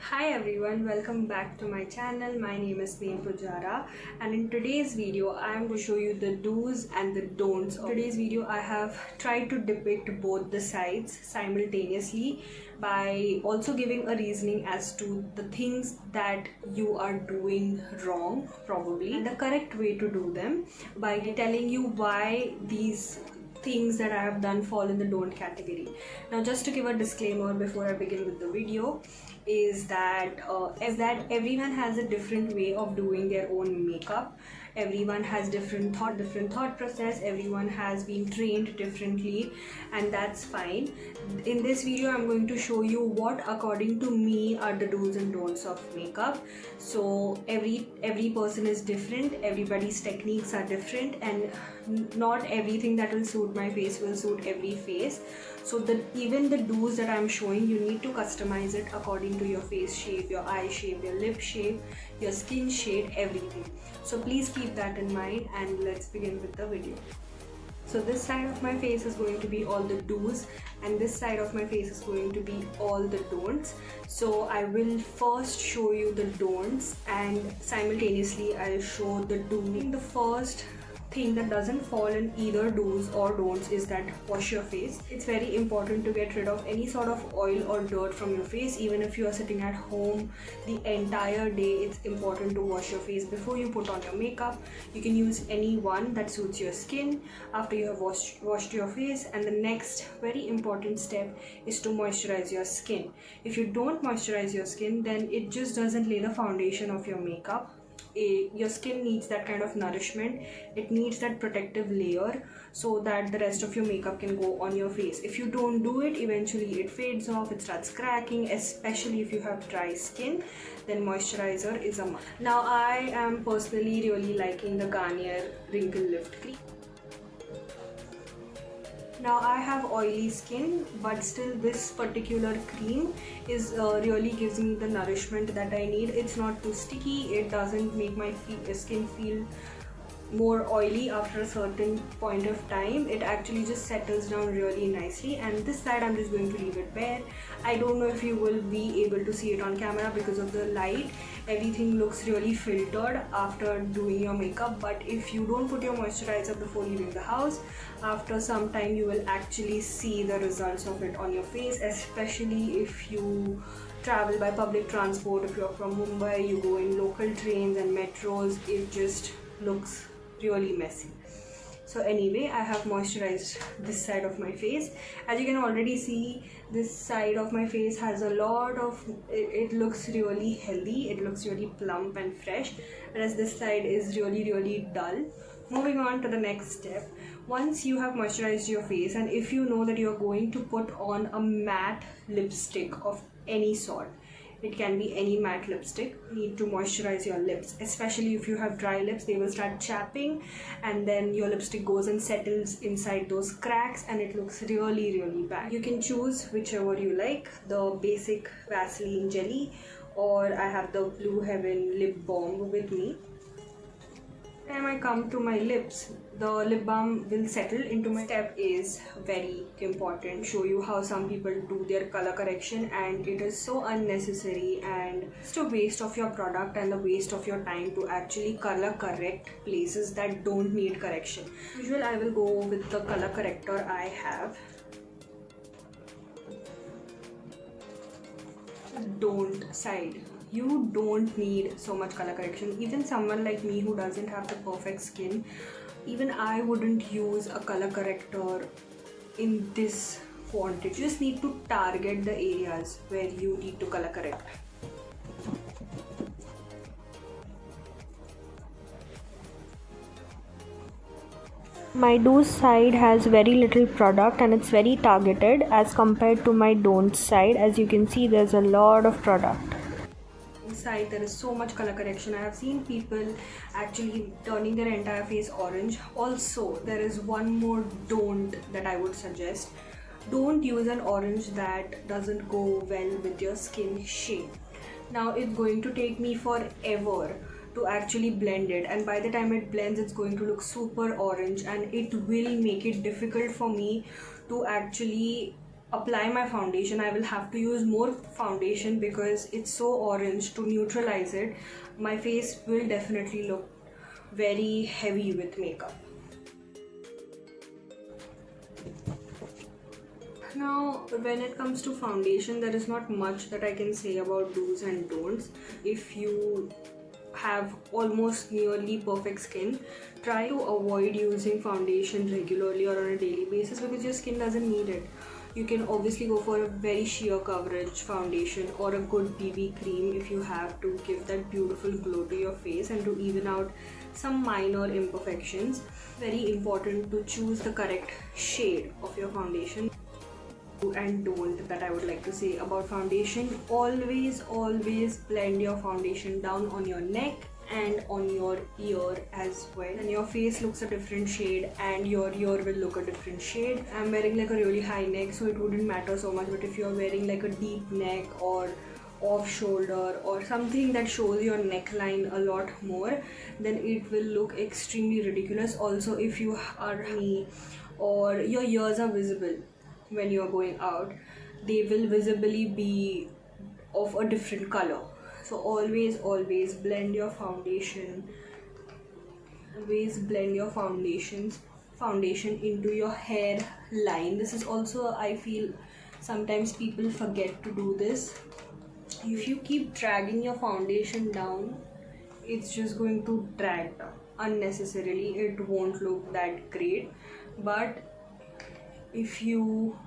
Hi everyone, welcome back to my channel. My name is Neem Pujara, and in today's video I am going to show you the do's and the don'ts. In today's video I have tried to depict both the sides simultaneously by also giving a reasoning as to the things that you are doing wrong probably and the correct way to do them by telling you why these things that I have done fall in the don't category. Now, just to give a disclaimer before I begin with the video, is that everyone has a different way of doing their own makeup. Everyone has different thought process. Everyone has been trained differently, and that's fine. In this video, I'm going to show you what, according to me, are the do's and don'ts of makeup. So every person is different. Everybody's techniques are different, and not everything that will suit my face will suit every face. So even the do's that I'm showing, you need to customize it according to your face shape, your eye shape, your lip shape, your skin shade, everything. So please keep that in mind, and let's begin with the video. So this side of my face is going to be all the do's, and this side of my face is going to be all the don'ts. So I will first show you the don'ts, and simultaneously I'll show the do. The first thing that doesn't fall in either do's or don'ts is that wash your face. It's very important to get rid of any sort of oil or dirt from your face. Even if you are sitting at home the entire day, it's important to wash your face before you put on your makeup. You can use any one that suits your skin after you have washed your face. And the next very important step is to moisturize your skin. If you don't moisturize your skin, then it just doesn't lay the foundation of your makeup. Your skin needs that kind of nourishment. It needs that protective layer so that the rest of your makeup can go on your face. If you don't do it, eventually it fades off, it starts cracking, especially if you have dry skin. Then moisturizer is a must. Now I am personally really liking the Garnier Wrinkle Lift Cream. Now I have oily skin, but still this particular cream is really gives me the nourishment that I need. It's not too sticky, it doesn't make my skin feel more oily after a certain point of time. It actually just settles down really nicely, and this side I'm just going to leave it bare. I don't know if you will be able to see it on camera because of the light. Everything looks really filtered after doing your makeup, but if you don't put your moisturizer before leaving the house, after some time you will actually see the results of it on your face, especially if you travel by public transport. If you're from Mumbai, you go in local trains and metros, it just looks really messy. So anyway, I have moisturized this side of my face. As you can already see, this side of my face has a lot of, it looks really healthy, it looks really plump and fresh, whereas this side is really dull. Moving on to the next step. Once you have moisturized your face, and if you know that you're going to put on a matte lipstick of any sort, it can be any matte lipstick, you need to moisturize your lips. Especially if you have dry lips, they will start chapping, and then your lipstick goes and settles inside those cracks, and it looks really bad. You can choose whichever you like, the basic Vaseline jelly, or I have the Blue Heaven lip balm with me. Time I come to my lips, the lip balm will settle into my step is very important. Show you how some people do their color correction, and it is so unnecessary, and it's a waste of your product and the waste of your time to actually color correct places that don't need correction. Usually I will go with the color corrector I have. Don't side. You don't need so much color correction. Even someone like me who doesn't have the perfect skin, even I wouldn't use a color corrector in this quantity. You just need to target the areas where you need to color correct. My do's side has very little product, and it's very targeted as compared to my don't side. As you can see, there's a lot of product. Inside there is so much color correction. I have seen people actually turning their entire face orange. Also, there is one more don't that I would suggest. Don't use an orange that doesn't go well with your skin shade. Now it's going to take me forever to actually blend it, and by the time it blends, it's going to look super orange, and it will make it difficult for me to actually apply my foundation, I will have to use more foundation because it's so orange. To neutralize it, my face will definitely look very heavy with makeup. Now, when it comes to foundation, there is not much that I can say about do's and don'ts. If you have almost nearly perfect skin, try to avoid using foundation regularly or on a daily basis because your skin doesn't need it. You can obviously go for a very sheer coverage foundation or a good BB cream if you have to give that beautiful glow to your face and to even out some minor imperfections. Very important to choose the correct shade of your foundation. And don't that I would like to say about foundation: always blend your foundation down on your neck and on your ear as well, and your face looks a different shade and your ear will look a different shade. I'm wearing like a really high neck, so it wouldn't matter so much, but if you're wearing like a deep neck or off shoulder or something that shows your neckline a lot more, then it will look extremely ridiculous. Also, if you are me or your ears are visible when you're going out, they will visibly be of a different color. So always blend your foundation, foundation into your hair line. This is also, I feel, sometimes people forget to do this. If you keep dragging your foundation down, it's just going to drag down unnecessarily. It won't look that great. But if you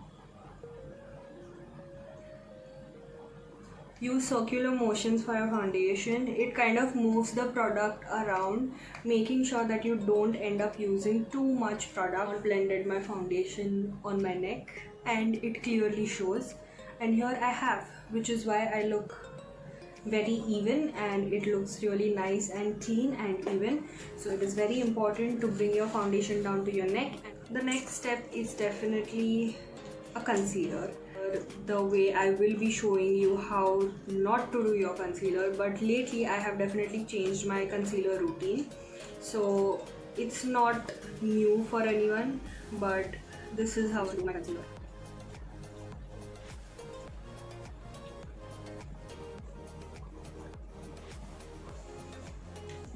use circular motions for your foundation, it kind of moves the product around, making sure that you don't end up using too much product. I blended my foundation on my neck and it clearly shows, and here I have, which is why I look very even and it looks really nice and clean and even. So it is very important to bring your foundation down to your neck. And the next step is definitely a concealer. The way I will be showing you how not to do your concealer, but lately I have definitely changed my concealer routine, so it's not new for anyone, but this is how I do my concealer.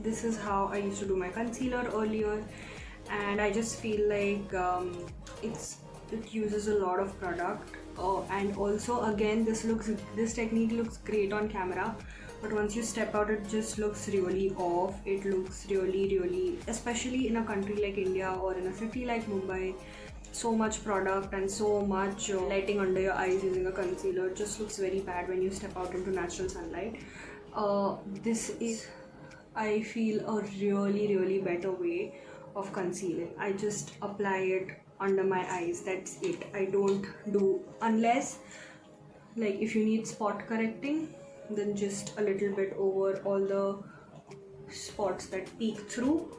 This is how I used to do my concealer earlier, and I just feel like it uses a lot of product. And also, again, this technique looks great on camera, but once you step out, it just looks really off. It looks really, especially in a country like India or in a city like Mumbai, so much product and so much lighting under your eyes using a concealer just looks very bad when you step out into natural sunlight. This is, I feel, a really better way of concealing. I just apply it under my eyes, that's it. I don't do, unless like if you need spot correcting, then just a little bit over all the spots that peek through.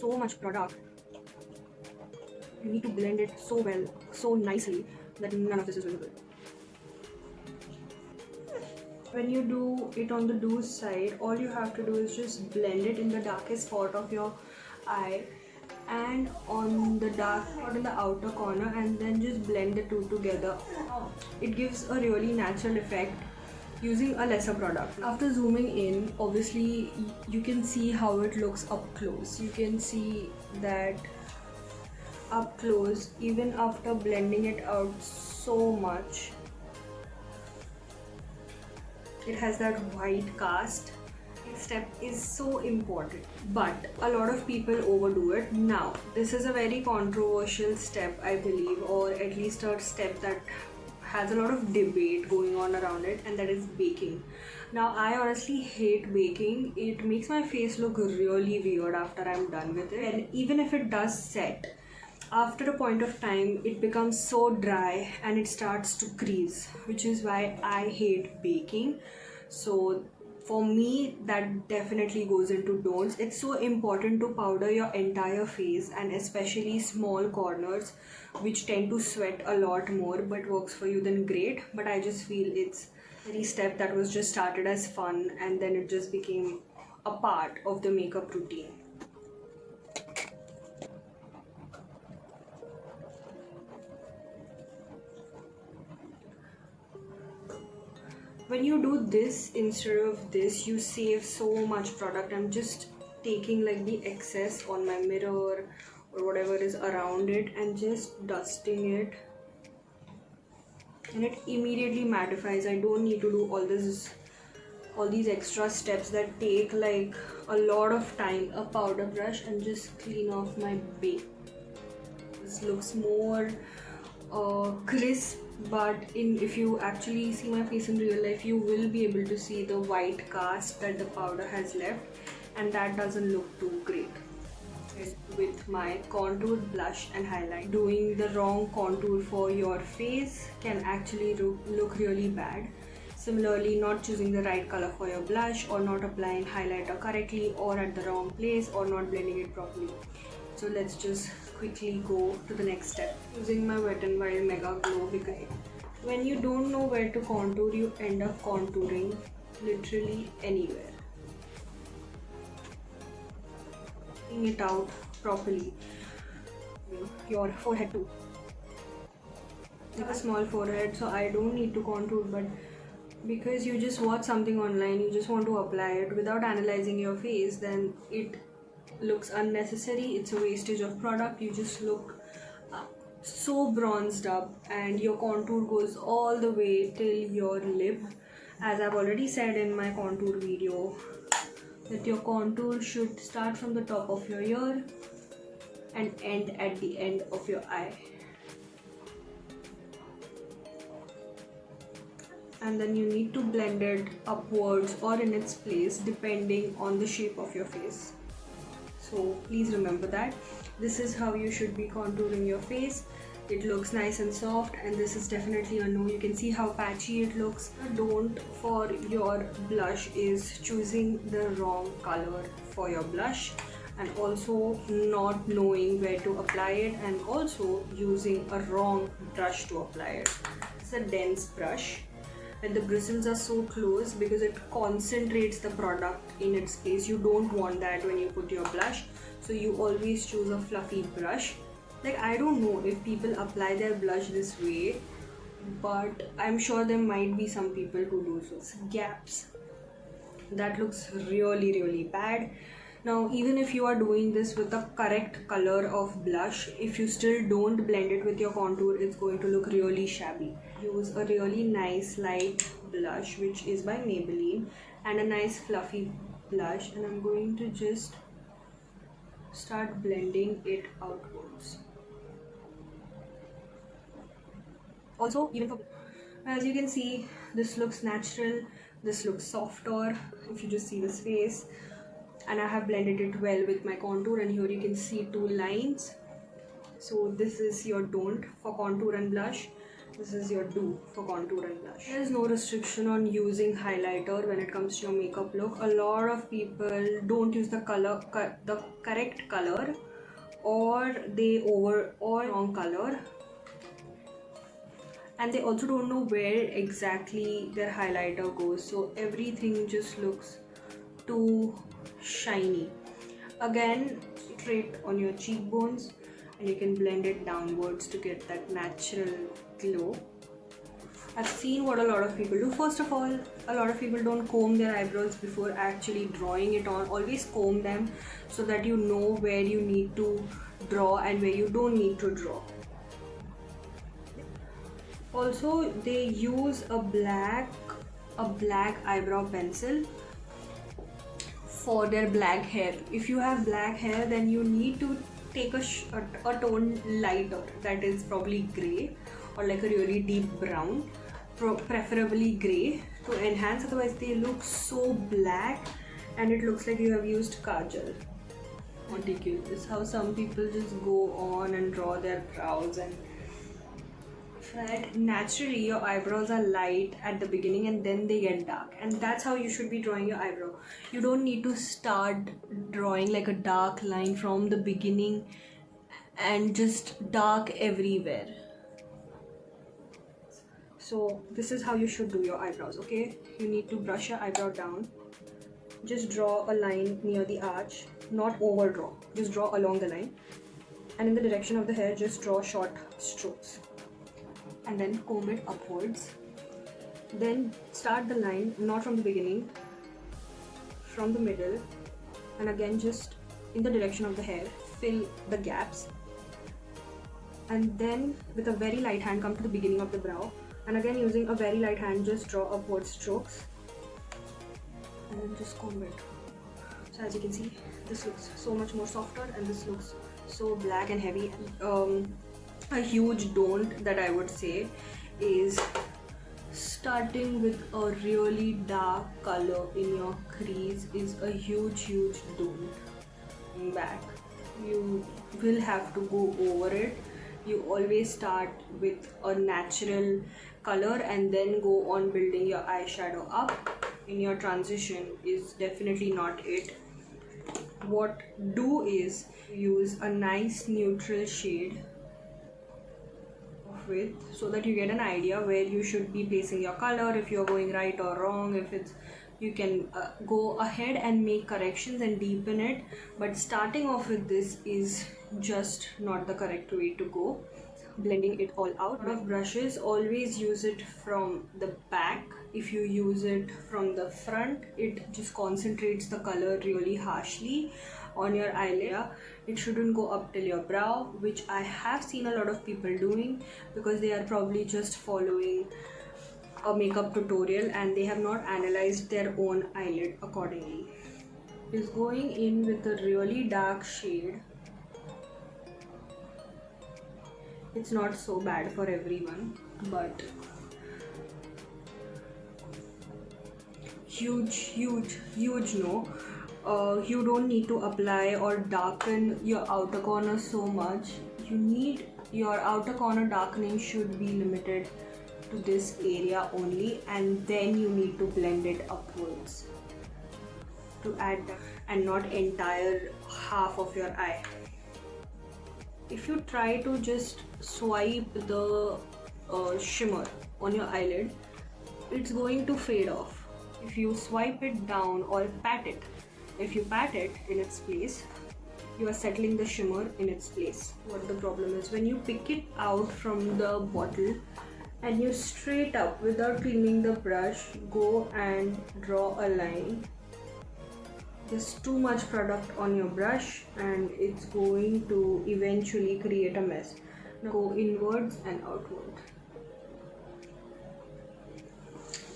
So much product, you need to blend it so well, so nicely, that none of this is visible. When you do it on the do's side, all you have to do is just blend it in the darkest spot of your eye and on the dark spot in the outer corner, and then just blend the two together. It gives a really natural effect using a lesser product. After zooming in, obviously you can see how it looks up close. You can see that up close, even after blending it out so much, it has that white cast. This step is so important, but a lot of people overdo it. Now, this is a very controversial step, I believe, or at least a step that has a lot of debate going on around it, and that is baking. Now, I honestly hate baking. It makes my face look really weird after I'm done with it, and even if it does set, after a point of time it becomes so dry and it starts to crease, which is why I hate baking. So for me, that definitely goes into don'ts. It's so important to powder your entire face, and especially small corners which tend to sweat a lot more, but works for you, then great. But I just feel it's a step that was just started as fun and then it just became a part of the makeup routine. When you do this instead of this, you save so much product. I'm just taking like the excess on my mirror or whatever is around it and just dusting it, and it immediately mattifies. I don't need to do all these extra steps that take like a lot of time. A powder brush and just clean off my base. This looks more crisp, but if you actually see my face in real life, you will be able to see the white cast that the powder has left, and that doesn't look too great. With my contour, blush and highlight, doing the wrong contour for your face can actually look really bad. Similarly, not choosing the right color for your blush, or not applying highlighter correctly, or at the wrong place, or not blending it properly. So let's just quickly go to the next step. Using my Wet n Wild Mega Glow, because when you don't know where to contour, you end up contouring literally anywhere. Taking it out properly. Your forehead too. I have a small forehead, so I don't need to contour, but because you just watch something online, you just want to apply it without analyzing your face, then it looks unnecessary. It's a wastage of product. You just look so bronzed up, and your contour goes all the way till your lip. As I've already said in my contour video, that your contour should start from the top of your ear and end at the end of your eye. And then you need to blend it upwards or in its place depending on the shape of your face. So please remember that. This is how you should be contouring your face. It looks nice and soft, and this is definitely a no. You can see how patchy it looks. Don't for your blush is choosing the wrong color for your blush, and also not knowing where to apply it, and also using a wrong brush to apply it. It's a dense brush, and the bristles are so close because it concentrates the product in its place. You don't want that when you put your blush, so you always choose a fluffy brush. Like, I don't know if people apply their blush this way, but I'm sure there might be some people who do so. Gaps, that looks really bad. Now, even if you are doing this with the correct color of blush, if you still don't blend it with your contour, it's going to look really shabby. Use a really nice light blush, which is by Maybelline, and a nice fluffy blush, and I'm going to just start blending it outwards. Also, even for, as you can see, this looks natural, this looks softer if you just see this face, and I have blended it well with my contour, and here you can see two lines. So this is your don't for contour and blush, this is your do for contour and blush. There is no restriction on using highlighter when it comes to your makeup look. A lot of people don't use the correct color, or they or wrong color, and they also don't know where exactly their highlighter goes, so everything just looks too shiny. Again, straight on your cheekbones, and you can blend it downwards to get that natural glow. I've seen what a lot of people do. First of all, a lot of people don't comb their eyebrows before actually drawing it on. Always comb them so that you know where you need to draw and where you don't need to draw. Also, they use a black eyebrow pencil for their black hair. If you have black hair, then you need to take a tone lighter, that is probably grey or like a really deep brown, preferably grey, to enhance. Otherwise they look so black and it looks like you have used kajal. Ridiculous how some people just go on and draw their brows, and naturally your eyebrows are light at the beginning and then they get dark, and that's how you should be drawing your eyebrow. You don't need to start drawing like a dark line from the beginning and just dark everywhere. So this is how you should do your eyebrows, okay? You need to brush your eyebrow down, just draw a line near the arch, not overdraw, just draw along the line, and in the direction of the hair just draw short strokes, and then comb it upwards Then start the line, not from the beginning, from the middle, and again just in the direction of the hair, fill the gaps, and then with a very light hand come to the beginning of the brow, and again using a very light hand just draw upward strokes and then just comb it. So as you can see, this looks so much more softer and this looks so black and heavy. A huge don't that I would say is starting with a really dark color in your crease is a huge don't. Back, you will have to go over it. You always start with a natural color and then go on building your eyeshadow up. In your transition is definitely not it. What do is use a nice neutral shade of width so that you get an idea where you should be placing your color, if you're going right or wrong. If it's, you can go ahead and make corrections and deepen it, but starting off with this is just not the correct way to go. Blending it all out. A lot of brushes always use it from the back. If you use it from the front, it just concentrates the color really harshly on your eyelid. It shouldn't go up till your brow, which I have seen a lot of people doing because they are probably just following a makeup tutorial and they have not analyzed their own eyelid accordingly. Is going in with a really dark shade. It's not so bad for everyone, but huge no. You don't need to apply or darken your outer corner so much. You need your outer corner darkening should be limited to this area only, and then you need to blend it upwards to add that, and not entire half of your eye. If you try to just swipe the shimmer on your eyelid, it's going to fade off. If you swipe it down or pat it, if you pat it in its place, you are settling the shimmer in its place. What the problem is, when you pick it out from the bottle and you straight up without cleaning the brush go and draw a line, there's too much product on your brush and it's going to eventually create a mess. Now go inwards and outward.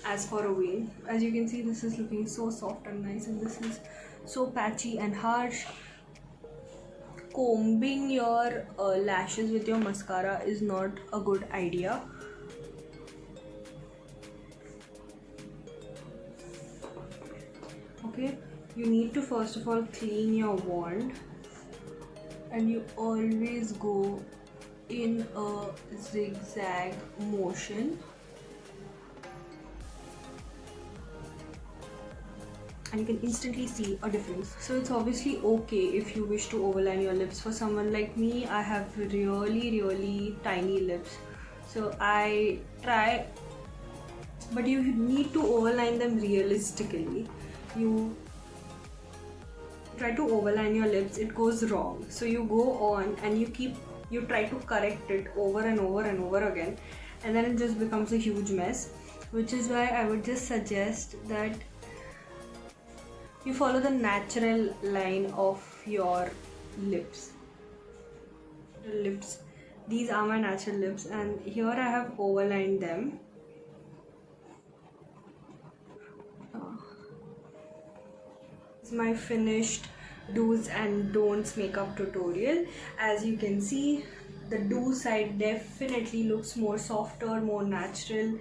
As for a wing, as you can see, this is looking so soft and nice, and this is so patchy and harsh. Combing your lashes with your mascara is not a good idea. Okay, you need to first of all clean your wand, and you always go in a zigzag motion, and you can instantly see a difference. So it's obviously okay if you wish to overline your lips. For someone like me, I have really tiny lips, so I try, but you need to overline them realistically. You try to overline your lips, it goes wrong, so you go on and you try to correct it over and over again, and then it just becomes a huge mess, which is why I would just suggest that you follow the natural line of your lips. These are my natural lips, and here I have overlined them. This is my finished do's and don'ts makeup tutorial. As you can see, the do side definitely looks more softer, more natural,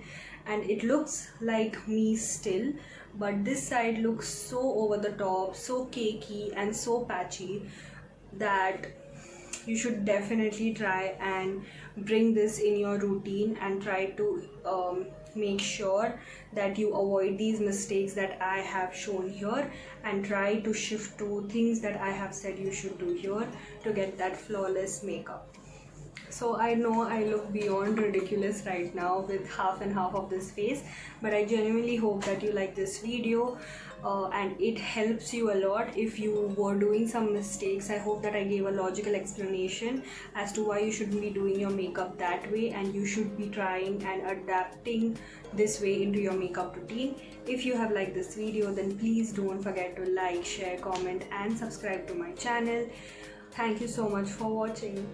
and it looks like me still, but this side looks so over the top, so cakey and so patchy that you should definitely try and bring this in your routine and try to make sure that you avoid these mistakes that I have shown here, and try to shift to things that I have said you should do here to get that flawless makeup. So I know I look beyond ridiculous right now with half and half of this face, but I genuinely hope that you like this video and it helps you a lot. If you were doing some mistakes, I hope that I gave a logical explanation as to why you shouldn't be doing your makeup that way, and you should be trying and adapting this way into your makeup routine. If you have liked this video, then please don't forget to like, share, comment and subscribe to my channel. Thank you so much for watching.